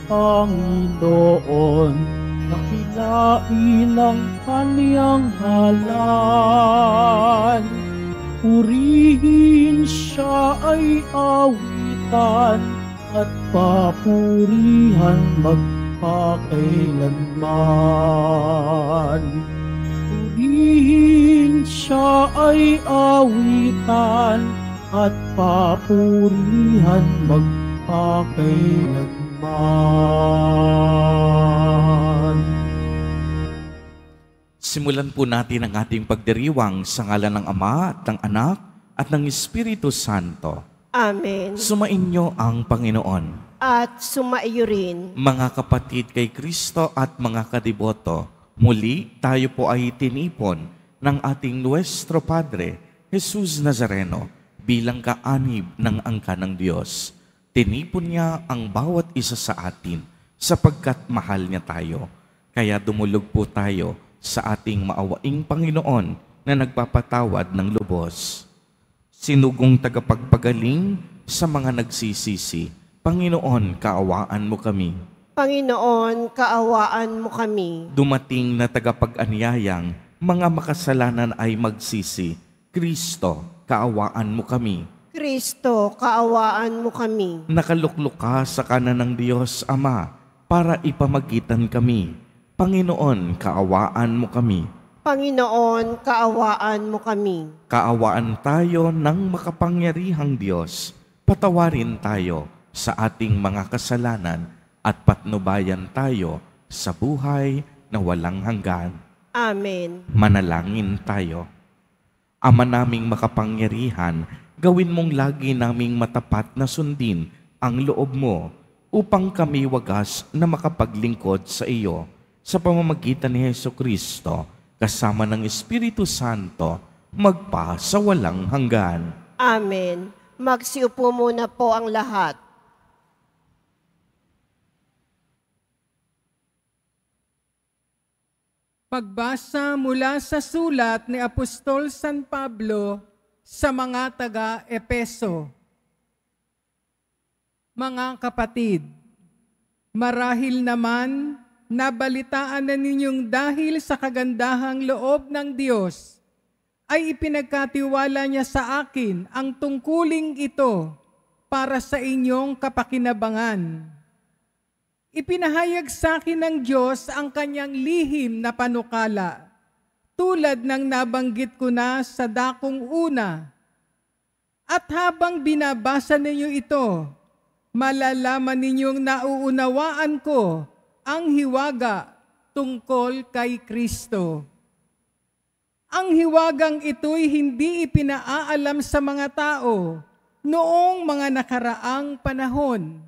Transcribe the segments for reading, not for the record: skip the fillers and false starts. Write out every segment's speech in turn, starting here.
Panginoon, dakilain ang kaniyang ngalan. Purihin siya ay awitan at papurihan magpakailanman. Purihin siya ay awitan at papurihan magpakailanman. Simulan po natin ang ating pagdiriwang sa ngalan ng Ama at ng Anak at ng Espiritu Santo. Amen. Sumainyo ang Panginoon. At sumaiyo rin. Mga kapatid kay Kristo at mga kadiboto, muli tayo po ay tinipon ng ating Nuestro Padre, Jesus Nazareno, bilang kaanib ng angka ng Diyos. Tinipon niya ang bawat isa sa atin sapagkat mahal niya tayo. Kaya dumulog po tayo sa ating maawaing Panginoon na nagpapatawad ng lubos. Sinugong tagapagpagaling sa mga nagsisisi, Panginoon, kaawaan mo kami. Panginoon, kaawaan mo kami. Dumating na tagapag-anyayang, mga makasalanan ay magsisi, Kristo, kaawaan mo kami. Kristo, kaawaan mo kami. Nakaluklok ka sa kanan ng Diyos Ama para ipamagitan kami. Panginoon, kaawaan mo kami. Panginoon, kaawaan mo kami. Kaawaan tayo ng makapangyarihang Diyos. Patawarin tayo sa ating mga kasalanan at patnubayan tayo sa buhay na walang hanggan. Amen. Manalangin tayo. Ama naming makapangyarihan, gawin mong lagi naming matapat na sundin ang loob mo upang kami wagas na makapaglingkod sa iyo sa pamamagitan ni Jesucristo kasama ng Espiritu Santo magpa sa walang hanggan. Amen. Magsiupo muna po ang lahat. Pagbasa mula sa sulat ni Apostol San Pablo sa mga taga-Epeso. Mga kapatid, marahil naman nabalitaan na ninyong dahil sa kagandahang loob ng Diyos ay ipinagkatiwala niya sa akin ang tungkuling ito para sa inyong kapakinabangan. Ipinahayag sa akin ng Diyos ang kanyang lihim na panukala, tulad ng nabanggit ko na sa dakong una. At habang binabasa ninyo ito, malalaman ninyong nauunawaan ko ang hiwaga tungkol kay Kristo. Ang hiwagang ito'y hindi ipinaalam sa mga tao noong mga nakaraang panahon.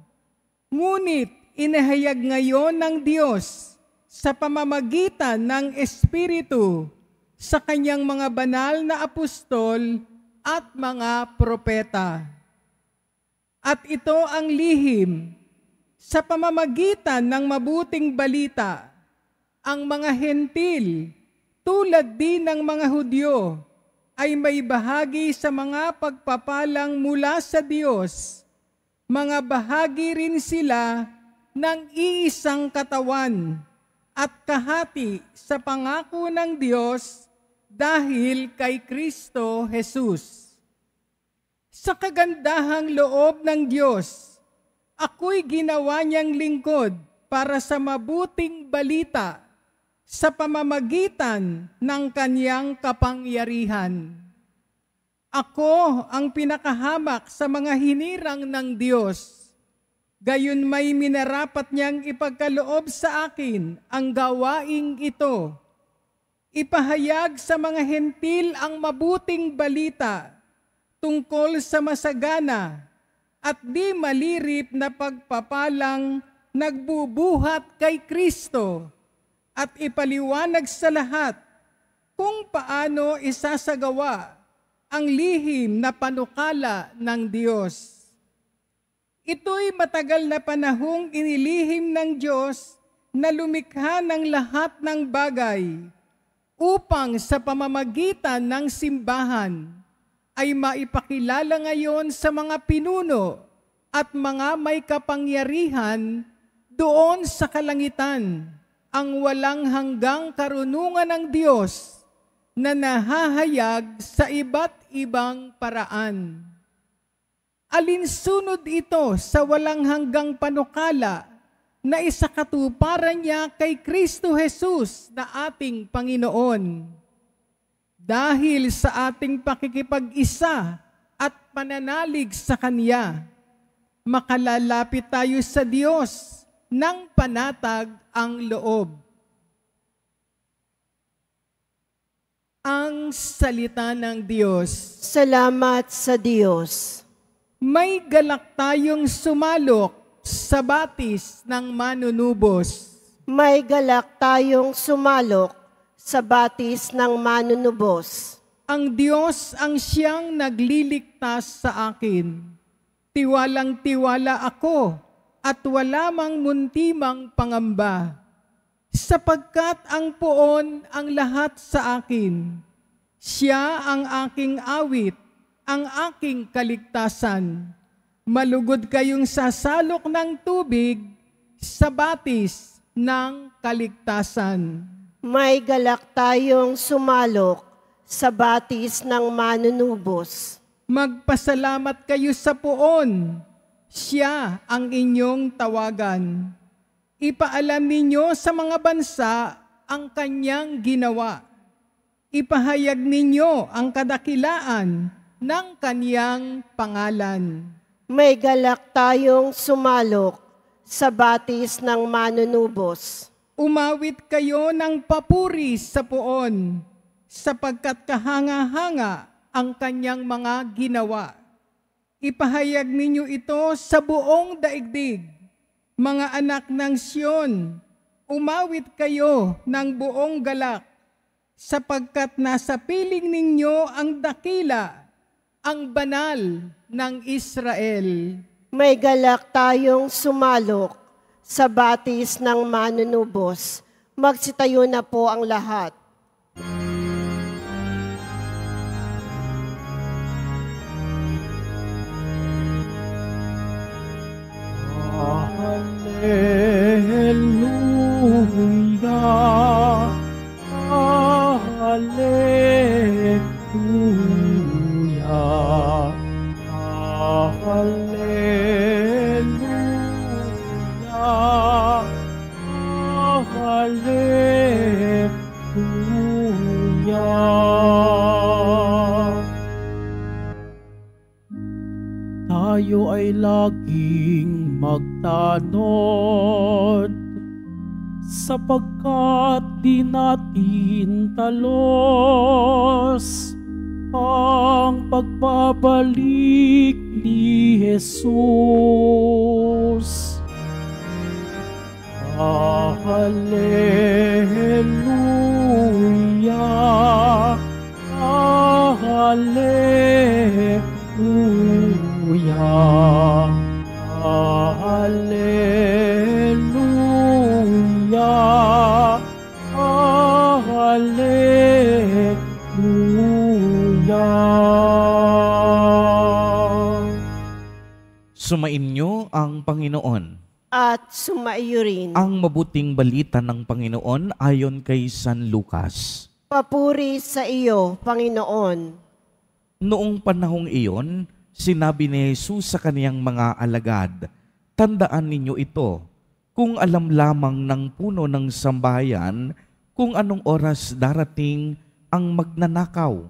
Ngunit inihayag ngayon ng Diyos sa pamamagitan ng Espiritu sa kanyang mga banal na apostol at mga propeta. At ito ang lihim. Sa pamamagitan ng mabuting balita, ang mga hentil, tulad din ng mga Hudyo, ay may bahagi sa mga pagpapalang mula sa Diyos. Mga bahagi rin sila ng iisang katawan at kahati sa pangako ng Diyos dahil kay Kristo Jesus. Sa kagandahang loob ng Diyos, ako'y ginawa niyang lingkod para sa mabuting balita sa pamamagitan ng kanyang kapangyarihan. Ako ang pinakahamak sa mga hinirang ng Diyos. Gayon may minarapat niyang ipagkaloob sa akin ang gawaing ito. Ipahayag sa mga hentil ang mabuting balita tungkol sa masagana at di malirip na pagpapalang nagbubuhat kay Kristo at ipaliwanag sa lahat kung paano isasagawa ang lihim na panukala ng Diyos. Ito'y matagal na panahong inilihim ng Diyos na lumikha ng lahat ng bagay upang sa pamamagitan ng simbahan ay maipakilala ngayon sa mga pinuno at mga may kapangyarihan Doon sa kalangitan, ang walang hanggang karunungan ng Diyos na nahahayag sa iba't ibang paraan. Alinsunod ito sa walang hanggang panukala na isakatuparan niya kay Kristo Jesus na ating Panginoon. Dahil sa ating pakikipag-isa at pananalig sa Kanya, makalalapit tayo sa Diyos ng panatag ang loob. Ang salita ng Diyos. Salamat sa Diyos. May galak tayong sumalok sa batis ng manunubos. May galak tayong sumalok sa batis ng manunubos. Ang Diyos ang siyang nagliligtas sa akin. Tiwalang-tiwala ako at wala mang muntimang pangamba. Sapagkat ang poon ang lahat sa akin. Siya ang aking awit, ang aking kaligtasan. Malugod kayong sasalok ng tubig sa batis ng kaligtasan. May galak tayong sumalok sa batis ng manunubos. Magpasalamat kayo sa poon. Siya ang inyong tawagan. Ipaalam ninyo sa mga bansa ang kanyang ginawa. Ipahayag ninyo ang kadakilaan ng kanyang pangalan. May galak tayong sumalok sa batis ng manunubos. Umawit kayo ng papuri sa poon, sapagkat kahanga-hanga ang kanyang mga ginawa. Ipahayag ninyo ito sa buong daigdig. Mga anak ng Siyon, umawit kayo ng buong galak, sapagkat nasa piling ninyo ang dakila, ang banal ng Israel. May galak tayong sumalok sa batis ng manunubos. Magsitayo na po ang lahat. Hallelujah, Hallelujah, Hallelujah, Hallelujah. Tayo ay laging magtanod, sapagkat di natin talos ang pagbabalik ni Jesus. Hallelujah, Hallelujah, Hallelujah, Hallelujah. Sumainyo ang Panginoon. At sumaiyo rin. Ang mabuting balita ng Panginoon ayon kay San Lucas. Papuri sa iyo, Panginoon. Noong panahong iyon, sinabi ni Jesus sa kaniyang mga alagad, "Tandaan ninyo ito, kung alam lamang ng puno ng sambahayan kung anong oras darating ang magnanakaw,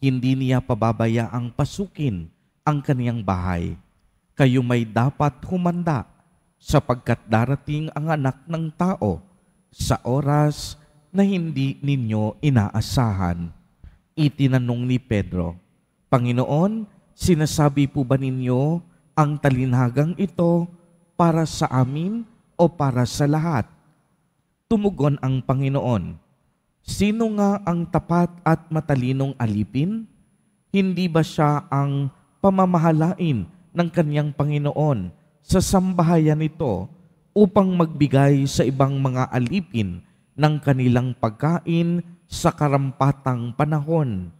hindi niya pababayaang pasukin ang kaniyang bahay. Kayo may dapat humanda, sapagkat darating ang Anak ng Tao sa oras na hindi ninyo inaasahan." Itinanong ni Pedro, "Panginoon, sinasabi po ba ninyo ang talinhagang ito para sa amin o para sa lahat?" Tumugon ang Panginoon, "Sino nga ang tapat at matalinong alipin? Hindi ba siya ang pamamahalain ng kaniyang Panginoon sa sambahayan nito upang magbigay sa ibang mga alipin ng kanilang pagkain sa karampatang panahon?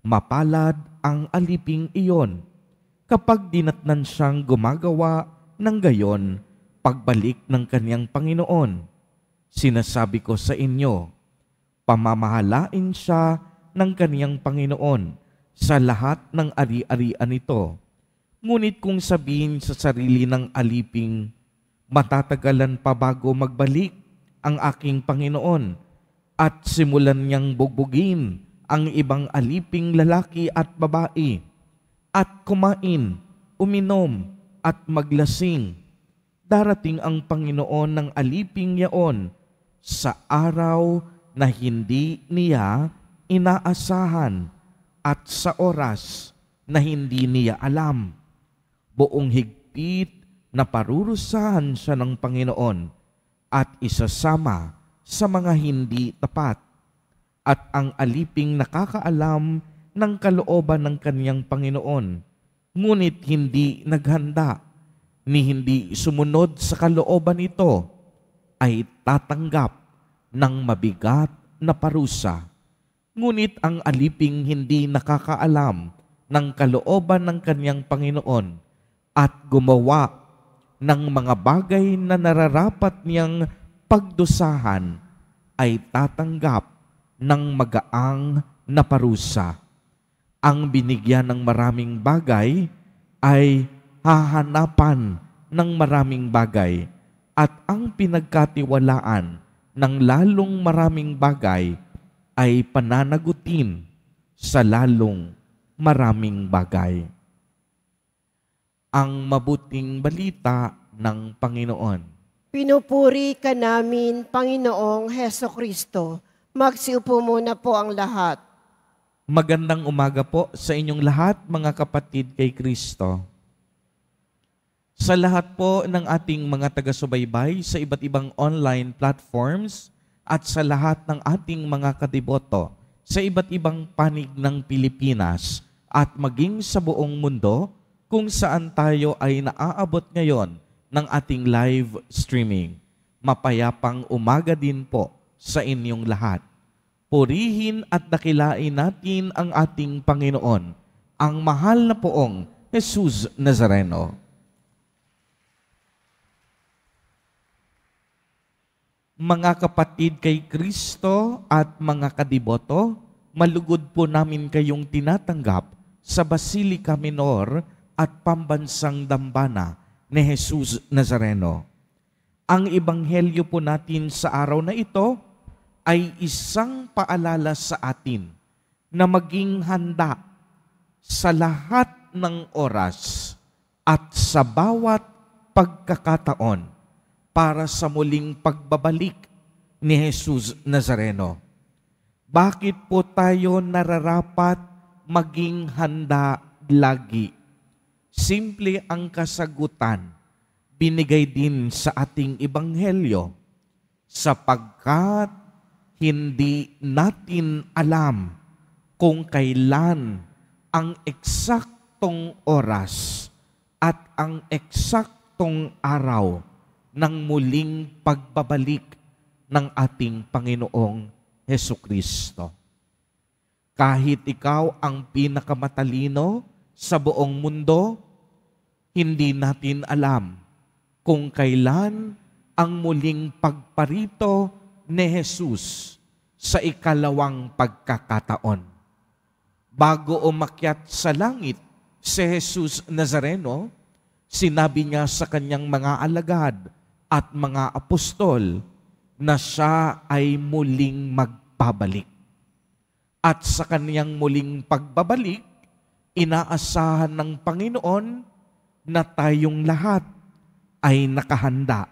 Mapalad ang aliping iyon kapag dinatnan siyang gumagawa ng gayon pagbalik ng kaniyang Panginoon. Sinasabi ko sa inyo, pamamahalain siya ng kaniyang Panginoon sa lahat ng ari-arian nito. Ngunit kung sabihin sa sarili ng aliping, matatagalan pa bago magbalik ang aking Panginoon, at simulan niyang bugbugin ang ibang aliping lalaki at babae, at kumain, uminom, at maglasing, darating ang Panginoon ng aliping yaon sa araw na hindi niya inaasahan at sa oras na hindi niya alam. Buong higpit na parurusahan siya ng Panginoon at isasama sa mga hindi tapat. At ang aliping nakakaalam ng kalooban ng kaniyang Panginoon, ngunit hindi naghanda ni hindi sumunod sa kalooban nito, ay tatanggap ng mabigat na parusa. Ngunit ang aliping hindi nakakaalam ng kalooban ng kaniyang Panginoon at gumawa ng mga bagay na nararapat niyang pagdusahan, ay tatanggap ng magaang na parusa. Ang binigyan ng maraming bagay ay hahanapan ng maraming bagay, at ang pinagkatiwalaan ng lalong maraming bagay ay pananagutin sa lalong maraming bagay. Ang mabuting balita ng Panginoon. Pinupuri ka namin, Panginoong Hesukristo. Magsiupo muna po ang lahat. Magandang umaga po sa inyong lahat, mga kapatid kay Kristo. Sa lahat po ng ating mga taga-subaybay sa iba't ibang online platforms at sa lahat ng ating mga kadiboto sa iba't ibang panig ng Pilipinas at maging sa buong mundo kung saan tayo ay naaabot ngayon ng ating live streaming. Mapayapang umaga din po sa inyong lahat. Purihin at dakilain natin ang ating Panginoon, ang mahal na poong Jesus Nazareno. Mga kapatid kay Kristo at mga kadiboto, malugod po namin kayong tinatanggap sa Basilica Minor at Pambansang Dambana ni Jesus Nazareno. Ang ebanghelyo po natin sa araw na ito ay isang paalala sa atin na maging handa sa lahat ng oras at sa bawat pagkakataon para sa muling pagbabalik ni Jesus Nazareno. Bakit po tayo nararapat maging handa lagi? Simple ang kasagutan, binigay din sa ating ebanghelyo, sapagkat hindi natin alam kung kailan ang eksaktong oras at ang eksaktong araw ng muling pagbabalik ng ating Panginoong Hesukristo. Kahit ikaw ang pinakamatalino sa buong mundo, hindi natin alam kung kailan ang muling pagparito ni Jesus sa ikalawang pagkakataon. Bago umakyat sa langit si Jesus Nazareno, sinabi niya sa kanyang mga alagad at mga apostol na siya ay muling magpabalik. At sa kanyang muling pagbabalik, inaasahan ng Panginoon na tayong lahat ay nakahanda.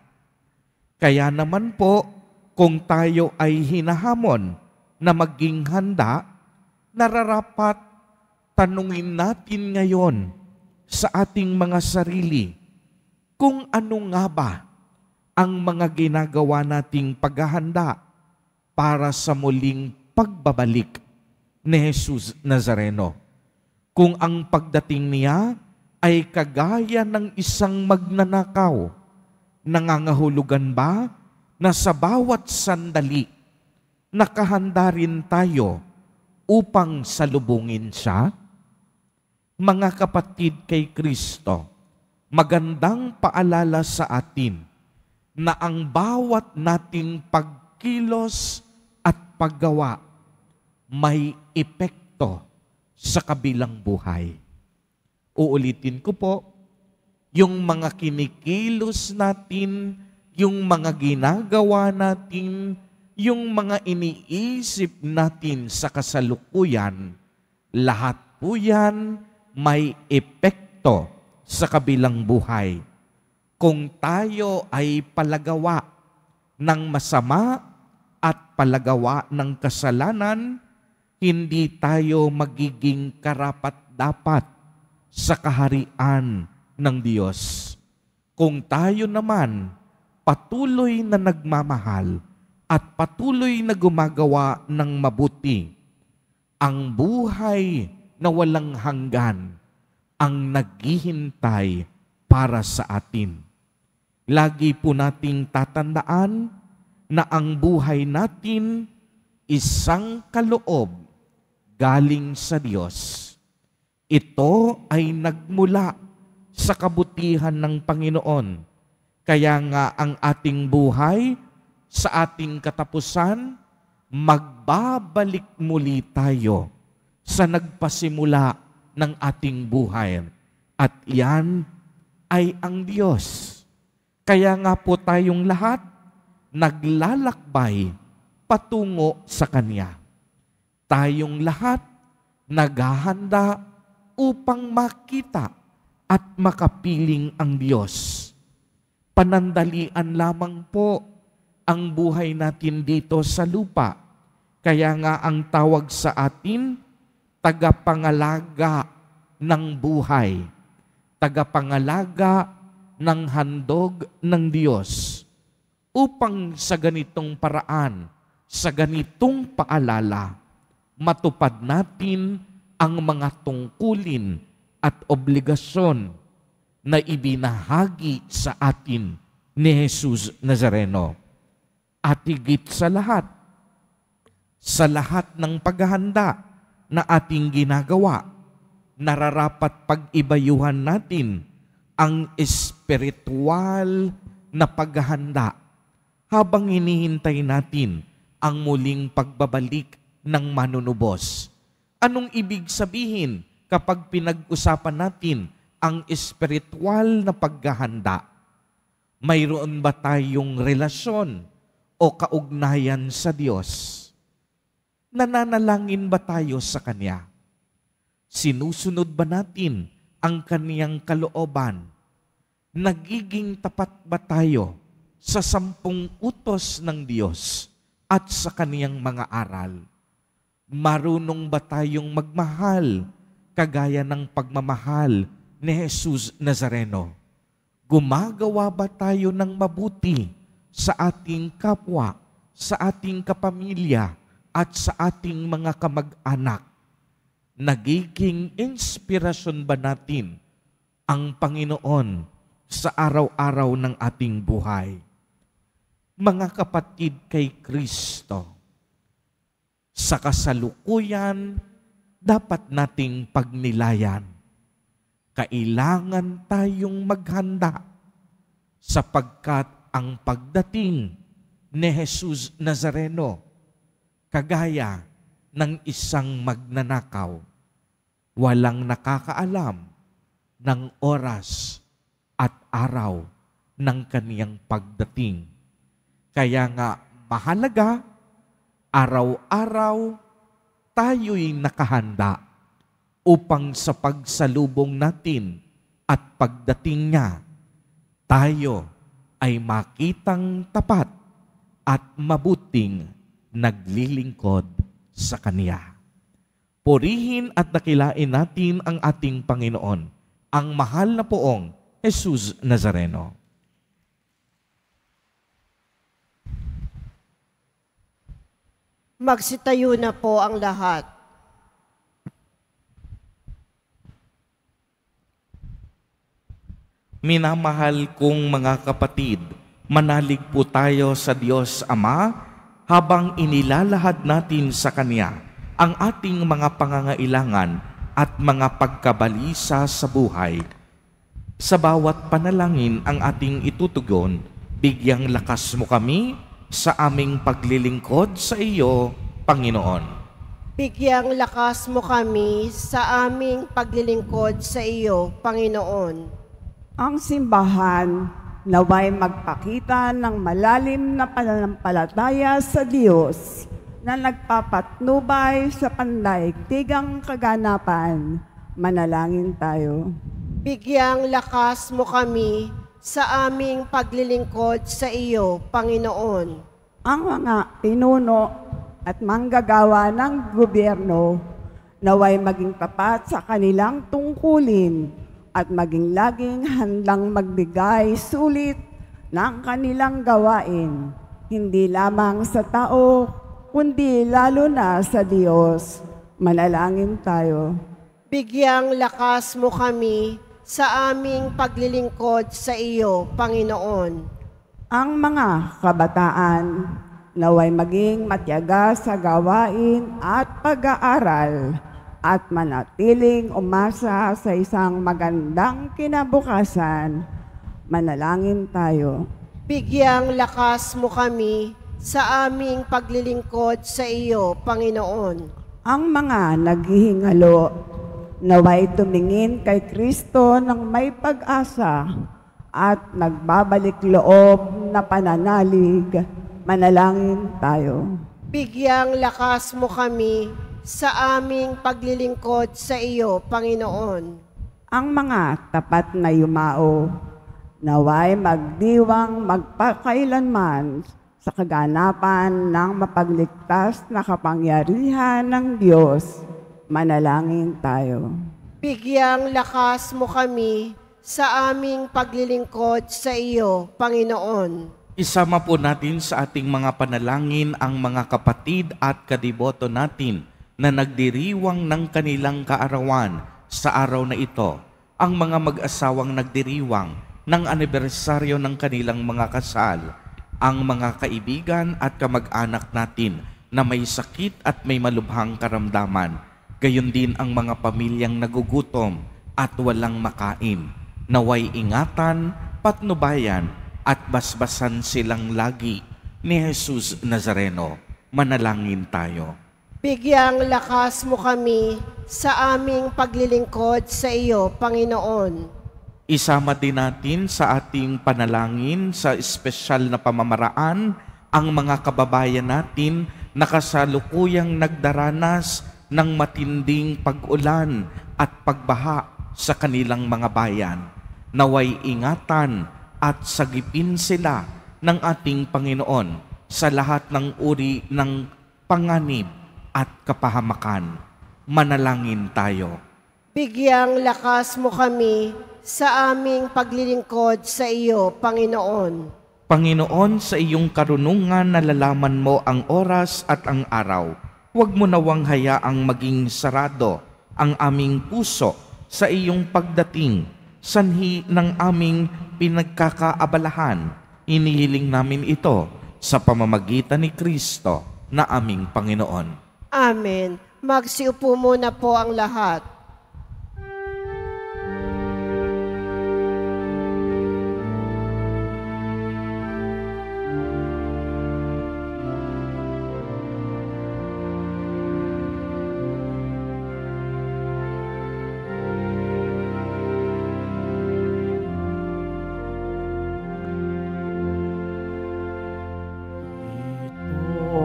Kaya naman po, kung tayo ay hinahamon na maging handa, nararapat tanungin natin ngayon sa ating mga sarili kung ano nga ba ang mga ginagawa nating paghahanda para sa muling pagbabalik ni Jesus Nazareno. Kung ang pagdating niya ay kagaya ng isang magnanakaw, nangangahulugan ba na sa bawat sandali nakahanda rin tayo upang salubungin siya? Mga kapatid kay Kristo, magandang paalala sa atin na ang bawat nating pagkilos at paggawa may epekto sa kabilang buhay. Uulitin ko po, yung mga kinikilos natin, yung mga ginagawa natin, yung mga iniisip natin sa kasalukuyan, lahat po yan may epekto sa kabilang buhay. Kung tayo ay palagawa ng masama at palagawa ng kasalanan, hindi tayo magiging karapat-dapat sa kaharian ng Diyos. Kung tayo naman patuloy na nagmamahal at patuloy na gumagawa ng mabuti, ang buhay na walang hanggan ang naghihintay para sa atin. Lagi po nating tatandaan na ang buhay natin isang kaloob galing sa Diyos. Ito ay nagmula sa kabutihan ng Panginoon. Kaya nga ang ating buhay sa ating katapusan, magbabalik muli tayo sa nagpasimula ng ating buhay. At iyan ay ang Diyos. Kaya nga po tayong lahat naglalakbay patungo sa Kanya. Tayong lahat naghahanda upang makita at makapiling ang Diyos. Panandalian lamang po ang buhay natin dito sa lupa. Kaya nga ang tawag sa atin, tagapangalaga ng buhay, tagapangalaga ng handog ng Diyos, upang sa ganitong paraan, sa ganitong paalala, matupad natin ang mga tungkulin at obligasyon na ibinahagi sa atin ni Jesus Nazareno. At higit sa lahat ng paghahanda na ating ginagawa, nararapat pag-ibayuhan natin ang espiritual na paghahanda habang hinihintay natin ang muling pagbabalik ng manunubos. Anong ibig sabihin kapag pinag-usapan natin ang espiritual na paghahanda? Mayroon ba tayong relasyon o kaugnayan sa Diyos? Nananalangin ba tayo sa Kanya? Sinusunod ba natin ang Kaniyang kalooban? Nagiging tapat ba tayo sa 10 utos ng Diyos at sa Kaniyang mga aral? Marunong ba tayong magmahal kagaya ng pagmamahal ni Jesus Nazareno? Gumagawa ba tayo ng mabuti sa ating kapwa, sa ating kapamilya, at sa ating mga kamag-anak? Nagiging inspirasyon ba natin ang Panginoon sa araw-araw ng ating buhay? Mga kapatid kay Kristo, sa kasalukuyan, dapat nating pagnilayan. Kailangan tayong maghanda sapagkat ang pagdating ni Jesus Nazareno, kagaya ng isang magnanakaw, walang nakakaalam ng oras at araw ng kaniyang pagdating. Kaya nga mahalaga, araw-araw tayo'y nakahanda upang sa pagsalubong natin at pagdating niya, tayo ay makitang tapat at mabuting naglilingkod sa Kaniya. Purihin at dakilain natin ang ating Panginoon, ang mahal na poong Jesus Nazareno. Magsitayo na po ang lahat. Minamahal kong mga kapatid, manalig po tayo sa Diyos Ama habang inilalahad natin sa Kanya ang ating mga pangangailangan at mga pagkabalisa sa buhay. Sa bawat panalangin ang ating itutugon, Bigyang lakas mo kami sa aming paglilingkod sa iyo, Panginoon. Bigyang lakas mo kami sa aming paglilingkod sa iyo, Panginoon. Ang simbahan naway magpakita ng malalim na pananampalataya sa Diyos na nagpapatnubay sa pandaigdigang kaganapan. Manalangin tayo. Bigyang lakas mo kami sa aming paglilingkod sa iyo, Panginoon. Ang mga pinuno at manggagawa ng gobyerno naway maging tapat sa kanilang tungkulin at maging laging handang magbigay sulit ng kanilang gawain, hindi lamang sa tao, kundi lalo na sa Diyos. Manalangin tayo. Bigyang lakas mo kami sa aming paglilingkod sa iyo, Panginoon. Ang mga kabataan naway maging matiyaga sa gawain at pag-aaral at manatiling umasa sa isang magandang kinabukasan. Manalangin tayo. Bigyang lakas mo kami sa aming paglilingkod sa iyo, Panginoon. Ang mga naghihingalo naway tumingin kay Kristo ng may pag-asa at nagbabalik loob na pananalig. Manalangin tayo. Bigyang lakas mo kami sa aming paglilingkod sa iyo, Panginoon. Ang mga tapat na yumao naway magdiwang magpakailanman sa kaganapan ng mapagligtas na kapangyarihan ng Diyos. Manalangin tayo. Bigyang lakas mo kami sa aming paglilingkod sa iyo, Panginoon. Isama po natin sa ating mga panalangin ang mga kapatid at kadiboto natin na nagdiriwang ng kanilang kaarawan sa araw na ito. Ang mga mag-asawang nagdiriwang ng anibersaryo ng kanilang mga kasal. Ang mga kaibigan at kamag-anak natin na may sakit at may malubhang karamdaman. Gayon din ang mga pamilyang nagugutom at walang makain. Naway ingatan, patnubayan, at basbasan silang lagi ni Jesus Nazareno. Manalangin tayo. Bigyang lakas mo kami sa aming paglilingkod sa iyo, Panginoon. Isama din natin sa ating panalangin sa espesyal na pamamaraan ang mga kababayan natin na kasalukuyang nagdaranas ng matinding pag-ulan at pagbaha sa kanilang mga bayan. Naway ingatan at sagipin sila ng ating Panginoon sa lahat ng uri ng panganib at kapahamakan. Manalangin tayo. Bigyang lakas mo kami sa aming paglilingkod sa iyo, Panginoon. Panginoon, sa iyong karunungan nalalaman mo ang oras at ang araw. Huwag mo nawang hayaang maging sarado ang aming puso sa iyong pagdating, sanhi ng aming pinagkakaabalahan. Inihiling namin ito sa pamamagitan ni Kristo na aming Panginoon. Amen. Magsiupo muna po ang lahat.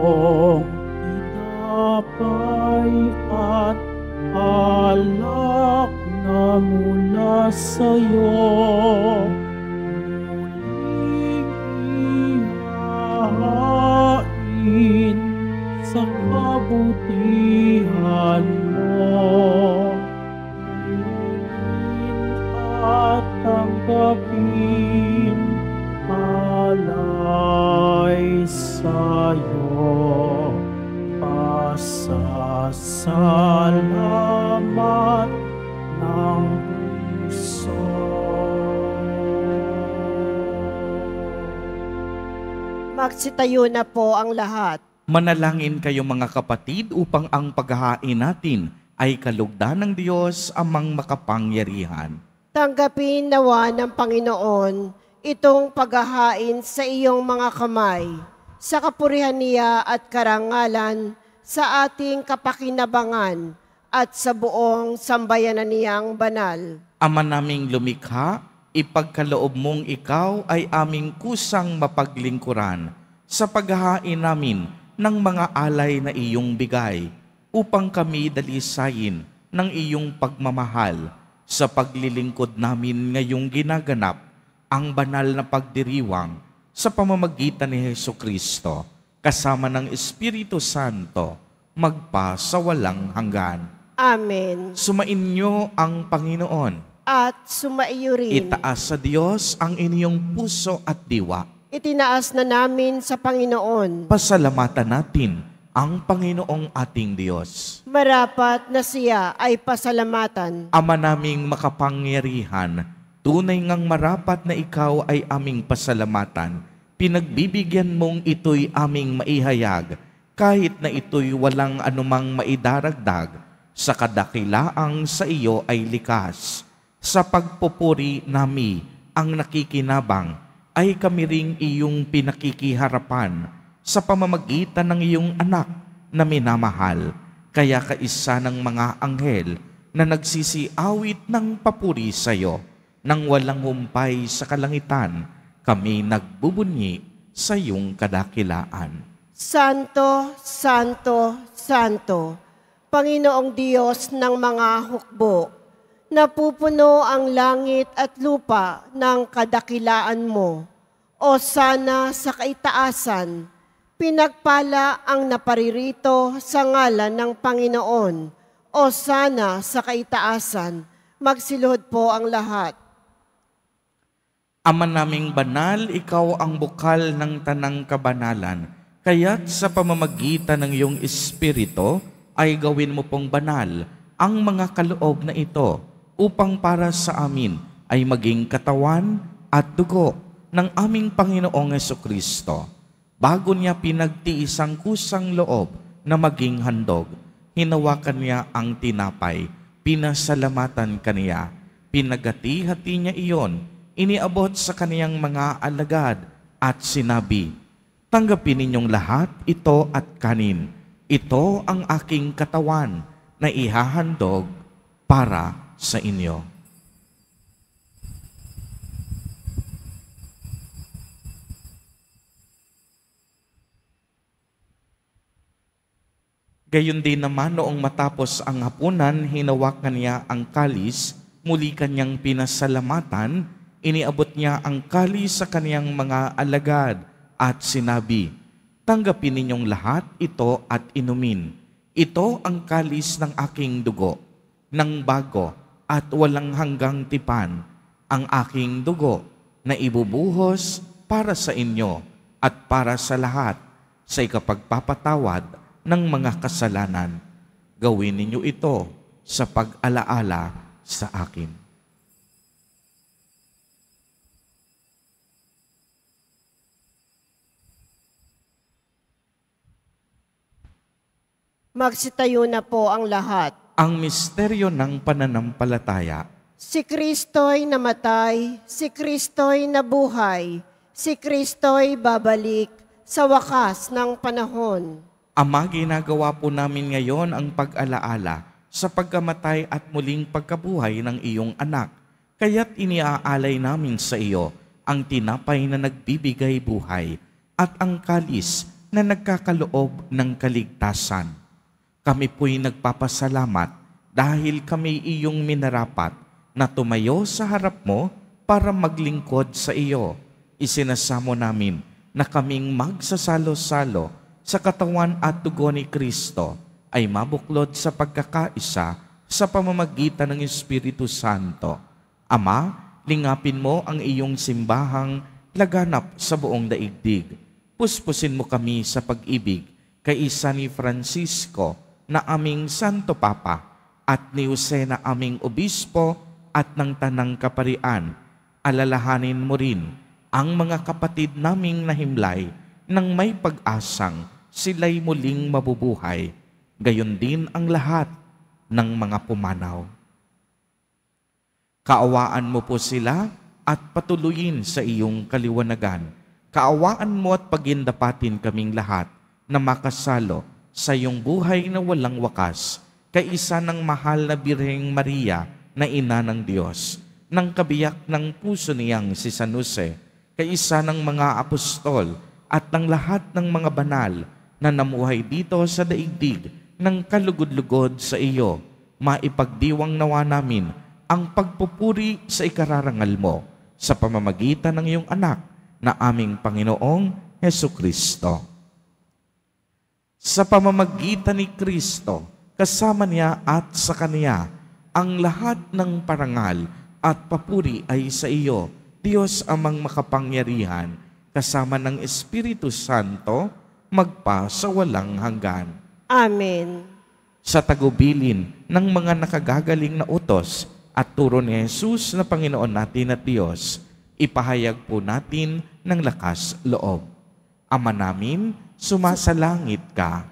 Itong tinapay at alak na mula sa'yo, muling ihahain sa kabutihan mo. At tanggapin alay sa'yo, pasasalamat ng puso. Magsitayo na po ang lahat. Manalangin kayo mga kapatid upang ang paghahain natin ay kalugdan ng Diyos amang makapangyarihan. Tanggapin nawa ng Panginoon itong paghahain sa iyong mga kamay, sa kapurihan niya at karangalan, sa ating kapakinabangan, at sa buong sambayanan niyang banal. Ama naming lumikha, ipagkaloob mong ikaw ay aming kusang mapaglingkuran sa paghahain namin ng mga alay na iyong bigay, upang kami dalisayin ng iyong pagmamahal sa paglilingkod namin ngayong ginaganap ang banal na pagdiriwang sa pamamagitan ni Jesucristo, kasama ng Espiritu Santo, magpa sa walang hanggan. Amen. Sumainyo ang Panginoon. At sumaiyo rin. Itaas sa Diyos ang inyong puso at diwa. Itinaas na namin sa Panginoon. Pasalamatan natin ang Panginoong ating Diyos. Marapat na siya ay pasalamatan. Ama naming makapangyarihan, tunay ngang marapat na ikaw ay aming pasalamatan. Pinagbibigyan mong ito'y aming maihayag, kahit na ito'y walang anumang maidaragdag, sa kadakilaang sa iyo ay likas. Sa pagpupuri nami ang nakikinabang, ay kami ring iyong pinakikiharapan sa pamamagitan ng iyong anak na minamahal. Kaya kaisa ng mga anghel na nagsisiawit ng papuri sa iyo, nang walang humpay sa kalangitan, kami nagbubunyi sa iyong kadakilaan. Santo, Santo, Santo, Panginoong Diyos ng mga hukbo, napupuno ang langit at lupa ng kadakilaan mo. O sana sa kaitaasan, pinagpala ang naparirito sa ngalan ng Panginoon. O sana sa kaitaasan, magsilhod po ang lahat. Ama naming banal, ikaw ang bukal ng tanang kabanalan, kaya't sa pamamagitan ng iyong Espiritu, ay gawin mo pong banal ang mga kaloob na ito, upang para sa amin ay maging katawan at dugo ng aming Panginoong Jesucristo. Bago niya pinagtiis ang kusang loob na maging handog, hinawakan niya ang tinapay, pinasalamatan kaniya, pinagati-hati niya iyon, iniabot sa kaniyang mga alagad at sinabi, "Tanggapin ninyong lahat ito at kanin. Ito ang aking katawan na ihahandog para sa inyo." Gayon din naman noong matapos ang hapunan, hinawakan niya ang kalis, muli kanyang pinasalamatan, iniabot niya ang kalis sa kaniyang mga alagad at sinabi, "Tanggapin ninyong lahat ito at inumin. Ito ang kalis ng aking dugo, ng bago at walang hanggang tipan, ang aking dugo na ibubuhos para sa inyo at para sa lahat sa ikapagpapatawad ng mga kasalanan. Gawin ninyo ito sa pag-alaala sa akin." Magsitayo na po ang lahat. Ang misteryo ng pananampalataya. Si Kristo'y namatay, si Kristo'y nabuhay, si Kristo'y babalik sa wakas ng panahon. Ama, ginagawa po namin ngayon ang pag-alaala sa pagkamatay at muling pagkabuhay ng iyong anak. Kaya't iniaalay namin sa iyo ang tinapay na nagbibigay buhay at ang kalis na nagkakaloob ng kaligtasan. Kami po'y nagpapasalamat dahil kami iyong minarapat na tumayo sa harap mo para maglingkod sa iyo. Isinasamo namin na kaming magsasalo-salo sa katawan at dugo ni Kristo ay mabuklod sa pagkakaisa sa pamamagitan ng Espiritu Santo. Ama, lingapin mo ang iyong simbahang laganap sa buong daigdig. Puspusin mo kami sa pag-ibig kay isa ni Francisco na aming Santo Papa at ni Jose na aming Obispo at ng Tanang Kaparian. Alalahanin mo rin ang mga kapatid naming nahimlay nang may pag-asang sila'y muling mabubuhay. Gayon din ang lahat ng mga pumanaw. Kaawaan mo po sila at patuloyin sa iyong kaliwanagan. Kaawaan mo at pagindapatin kaming lahat na makasalo sa iyong buhay na walang wakas, kaisa ng mahal na Birheng Maria na ina ng Diyos, ng kabiyak ng puso niyang si San Jose, kaisa ng mga apostol at ng lahat ng mga banal na namuhay dito sa daigdig ng kalugod-lugod sa iyo, maipagdiwang nawa namin ang pagpupuri sa ikararangal mo sa pamamagitan ng iyong anak na aming Panginoong Hesukristo. Sa pamamagitan ni Kristo, kasama niya at sa Kaniya, ang lahat ng parangal at papuri ay sa iyo, Diyos amang makapangyarihan, kasama ng Espiritu Santo, magpa sa walang hanggan. Amen. Sa tagubilin ng mga nakagagaling na utos at turo ni Jesus na Panginoon natin at Diyos, ipahayag po natin ng lakas loob. Ama namin, sumasalangit ka.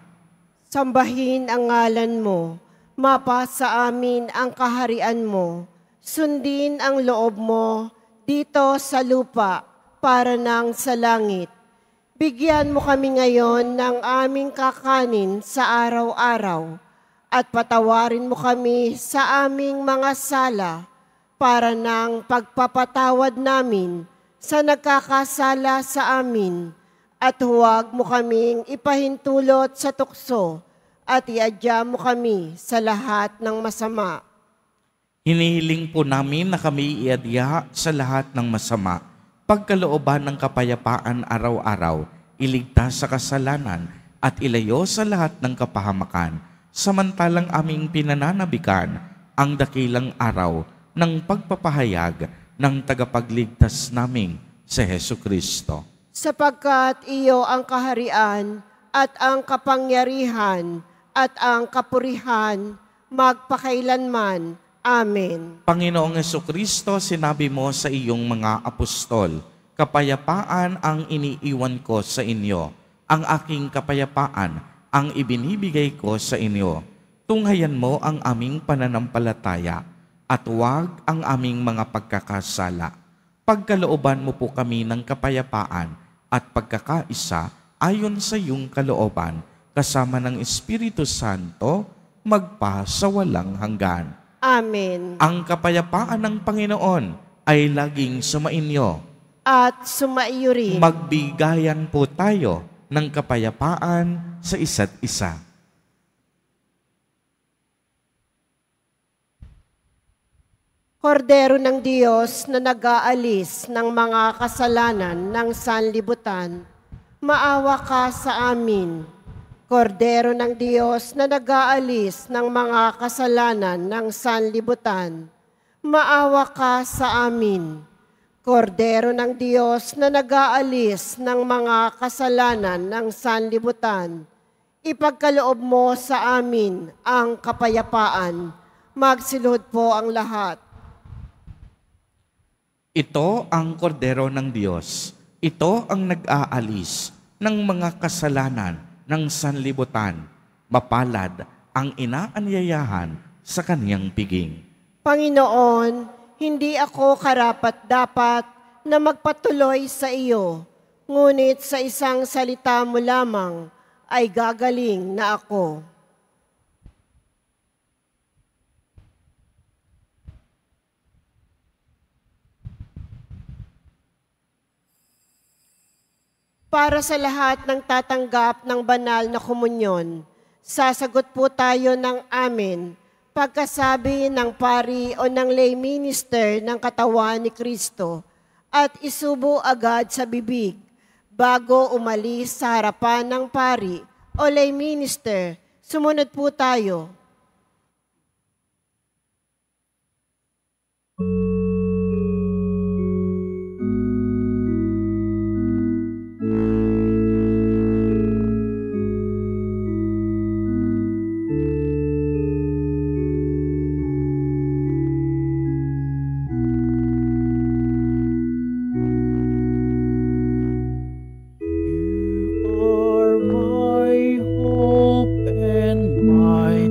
Sambahin ang ngalan mo, mapasa amin ang kaharian mo, sundin ang loob mo dito sa lupa para nang sa langit. Bigyan mo kami ngayon ng aming kakanin sa araw-araw at patawarin mo kami sa aming mga sala para nang pagpapatawad namin sa nagkakasala sa amin at huwag mo kaming ipahintulot sa tukso at iadya mo kami sa lahat ng masama. Hinihiling po namin na kami iadya sa lahat ng masama, pagkalooban ng kapayapaan araw-araw, iligtas sa kasalanan at ilayo sa lahat ng kapahamakan, samantalang aming pinananabikan ang dakilang araw ng pagpapahayag ng tagapagligtas naming si Hesukristo. Sapagkat iyo ang kaharian at ang kapangyarihan at ang kapurihan magpakailanman. Amen. Panginoong Hesukristo, sinabi mo sa iyong mga apostol, kapayapaan ang iniiwan ko sa inyo, ang aking kapayapaan ang ibinibigay ko sa inyo. Tunghayan mo ang aming pananampalataya at huwag ang aming mga pagkakasala. Pagkalooban mo po kami ng kapayapaan at pagkakaisa ayon sa iyong kalooban, kasama ng Espiritu Santo, magpa sa walang hanggan. Amen. Ang kapayapaan ng Panginoon ay laging sumainyo. At sumaiyo rin. Magbigayan po tayo ng kapayapaan sa isa't isa. Kordero ng Diyos na nag-aalis ng mga kasalanan ng sanlibutan, maawa ka sa amin. Kordero ng Diyos na nag-aalis ng mga kasalanan ng sanlibutan, maawa ka sa amin. Kordero ng Diyos na nag-aalis ng mga kasalanan ng sanlibutan, ipagkaloob mo sa amin ang kapayapaan. Magsiluhod po ang lahat. Ito ang kordero ng Diyos. Ito ang nag-aalis ng mga kasalanan ng sanlibutan. Mapalad ang inaanyayahan sa kaniyang piging. Panginoon, hindi ako karapat-dapat na magpatuloy sa iyo, ngunit sa isang salita mo lamang ay gagaling na ako. Para sa lahat ng tatanggap ng banal na komunyon, sasagot po tayo ng amen pagkasabi ng pari o ng lay minister ng katawan ni Kristo at isubo agad sa bibig bago umalis sa harapan ng pari o lay minister. Sumunod po tayo. You are my hope and my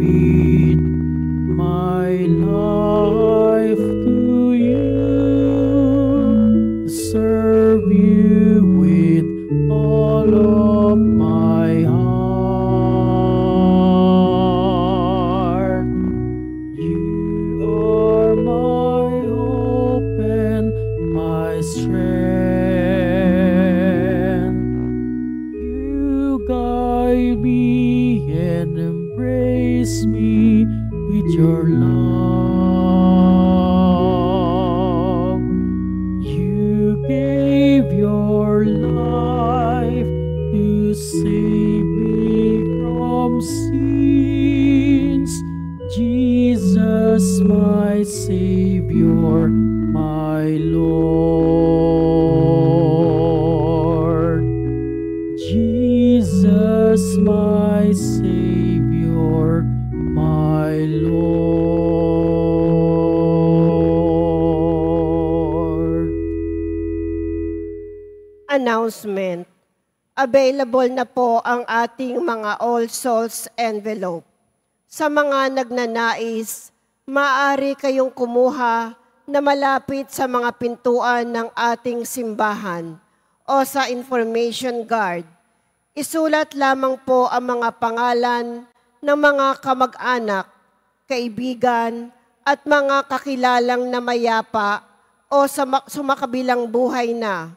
commit my life to you, to serve you with all of my heart. You are my hope and my strength. You guide me and embrace me with your love. You gave your life to save me from sins. Jesus, my Savior, my Lord. Jesus, my Savior, my Lord. Announcement. Available na po ang ating mga All Souls envelope. Sa mga nagnanais, maaari kayong kumuha na malapit sa mga pintuan ng ating simbahan o sa information guard. Isulat lamang po ang mga pangalan ng mga kamag-anak, kaibigan, at mga kakilalang na mayapa o sumakabilang buhay na.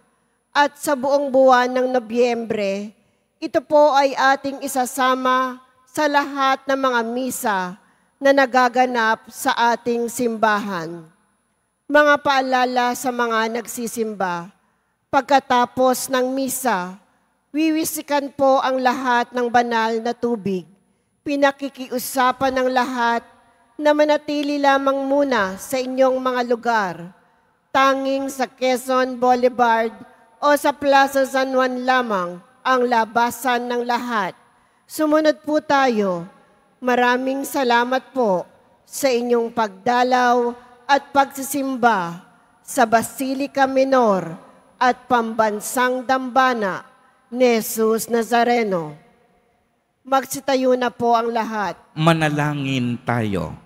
At sa buong buwan ng Nobyembre, ito po ay ating isasama sa lahat ng mga misa na nagaganap sa ating simbahan. Mga paalala sa mga nagsisimba, pagkatapos ng misa, wiwisikan po ang lahat ng banal na tubig. Pinakikiusapan ng lahat na manatili lamang muna sa inyong mga lugar. Tanging sa Quezon Boulevard o sa Plaza San Juan lamang ang labasan ng lahat. Sumunod po tayo. Maraming salamat po sa inyong pagdalaw at pagsisimba sa Basilica Minor at Pambansang Dambana ni Jesus Nazareno. Magsitayo na po ang lahat. Manalangin tayo.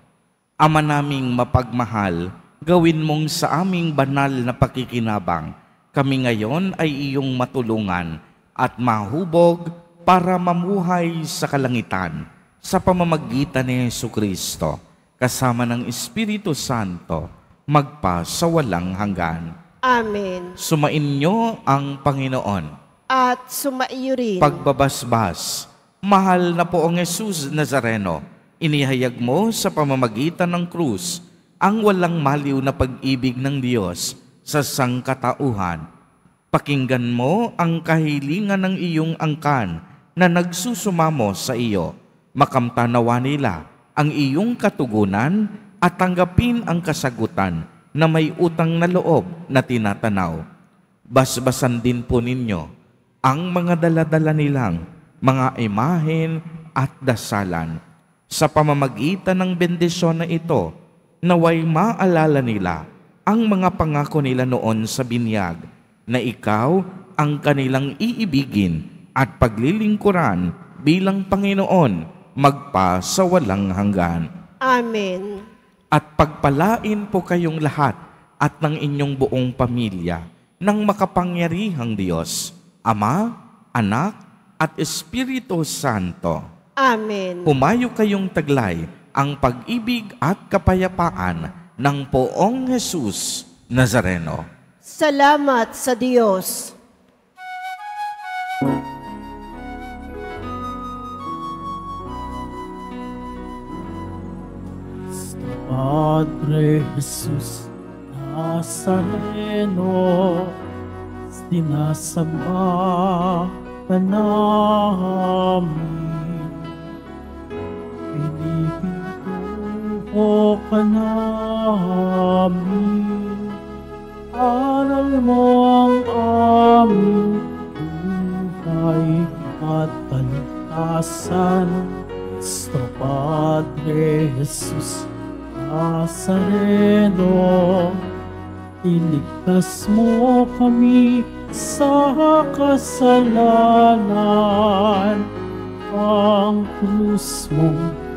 Ama naming mapagmahal, gawin mong sa aming banal na pakikinabang, kami ngayon ay iyong matulungan at mahubog para mamuhay sa kalangitan sa pamamagitan ni Jesucristo, kasama ng Espiritu Santo, magpa sa walang hanggan. Amen. Sumainyo ang Panginoon. At sumaiyo rin. Pagbabasbas, mahal na poong Jesus Nazareno, inihayag mo sa pamamagitan ng krus ang walang maliw na pag-ibig ng Diyos sa sangkatauhan. Pakinggan mo ang kahilingan ng iyong angkan na nagsusumamo sa iyo. Makamtanawa nila ang iyong katugunan at tanggapin ang kasagutan na may utang na loob na tinatanaw. Basbasan din po ninyo ang mga daladala nilang mga imahen at dasalan. Sa pamamagitan ng bendisyon na ito, naway maalala nila ang mga pangako nila noon sa binyag, na ikaw ang kanilang iibigin at paglilingkuran bilang Panginoon magpa sa walang hanggan. Amen. At pagpalain po kayong lahat at ng inyong buong pamilya ng makapangyarihang Diyos, Ama, Anak, at Espiritu Santo. Amen. Humayo kayong taglay ang pag-ibig at kapayapaan ng poong Jesus Nazareno. Salamat sa Diyos. Padre Jesus Nazareno, sinasamba ka namin. Pinipintuho ka namin. Aral mo ang aming buhay at kaligtasan. Cristo Padre Jesus Nazareno, iligtas mo kami sa kasalanan. Ang krus mong